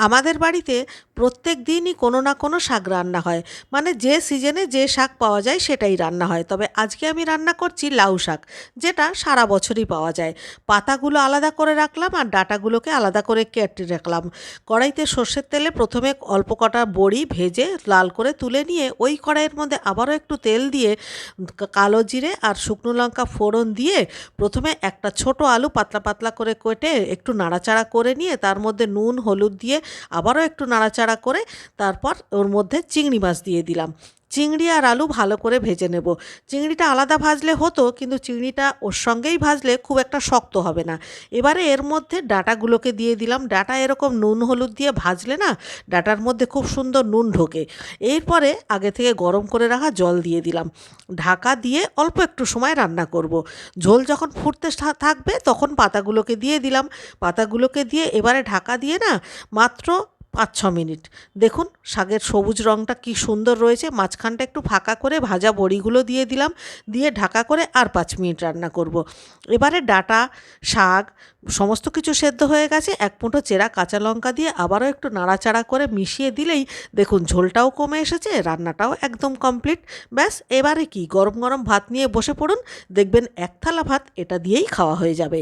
আমাদের বাড়িতে প্রত্যেক দিনই কোনো না কোনো শাক রান্না হয়, মানে যে সিজনে যে শাক পাওয়া যায় সেটাই রান্না হয়। তবে আজকে আমি রান্না করছি লাউ শাক, যেটা সারা বছরই পাওয়া যায়। পাতাগুলো আলাদা করে রাখলাম আর ডাঁটাগুলোকে আলাদা করে কেটে রাখলাম। কড়াইতে সর্ষের তেলে প্রথমে অল্প কটা বড়ি ভেজে লাল করে তুলে নিয়ে ওই কড়াইয়ের মধ্যে আবারও একটু তেল দিয়ে কালো জিরে আর শুকনো লঙ্কা ফোড়ন দিয়ে প্রথমে একটা ছোট আলু পাতলা পাতলা করে কেটে একটু নাড়াচাড়া করে নিয়ে তার মধ্যে নুন হলুদ দিয়ে আবারও একটু নাড়াচাড়া করে তারপর ওর মধ্যে চিংড়ি মাছ দিয়ে দিলাম। চিংড়ি আর আলু ভালো করে ভেজে নেব। চিংড়িটা আলাদা ভাজলে হতো, কিন্তু চিংড়িটা ওর সঙ্গেই ভাজলে খুব একটা শক্ত হবে না। এবারে এর মধ্যে ডাঁটাগুলোকে দিয়ে দিলাম। ডাঁটা এরকম নুন হলুদ দিয়ে ভাজলে না ডাঁটার মধ্যে খুব সুন্দর নুন ঢোকে। এরপরে আগে থেকে গরম করে রাখা জল দিয়ে দিলাম। ঢাকা দিয়ে অল্প একটু সময় রান্না করব। ঝোল যখন ফুটতে থাকবে তখন পাতাগুলোকে দিয়ে দিলাম। পাতাগুলোকে দিয়ে এবারে ঢাকা দিয়ে না মাত্র ৫-৬ মিনিট। দেখুন শাকের সবুজ রঙটা কি সুন্দর রয়েছে। মাঝখানটা একটু ফাঁকা করে ভাজা বড়িগুলো দিয়ে দিলাম, দিয়ে ঢাকা করে আর ৫ মিনিট রান্না করব। এবারে ডাঁটা, শাক সমস্ত কিছু সেদ্ধ হয়ে গেছে। এক মুঠো চেরা কাঁচা লঙ্কা দিয়ে আবারও একটু নাড়াচাড়া করে মিশিয়ে দিলেই দেখুন ঝোলটাও কমে এসেছে, রান্নাটাও একদম কমপ্লিট। ব্যাস, এবারে কি গরম গরম ভাত নিয়ে বসে পড়ুন, দেখবেন এক থালা ভাত এটা দিয়েই খাওয়া হয়ে যাবে।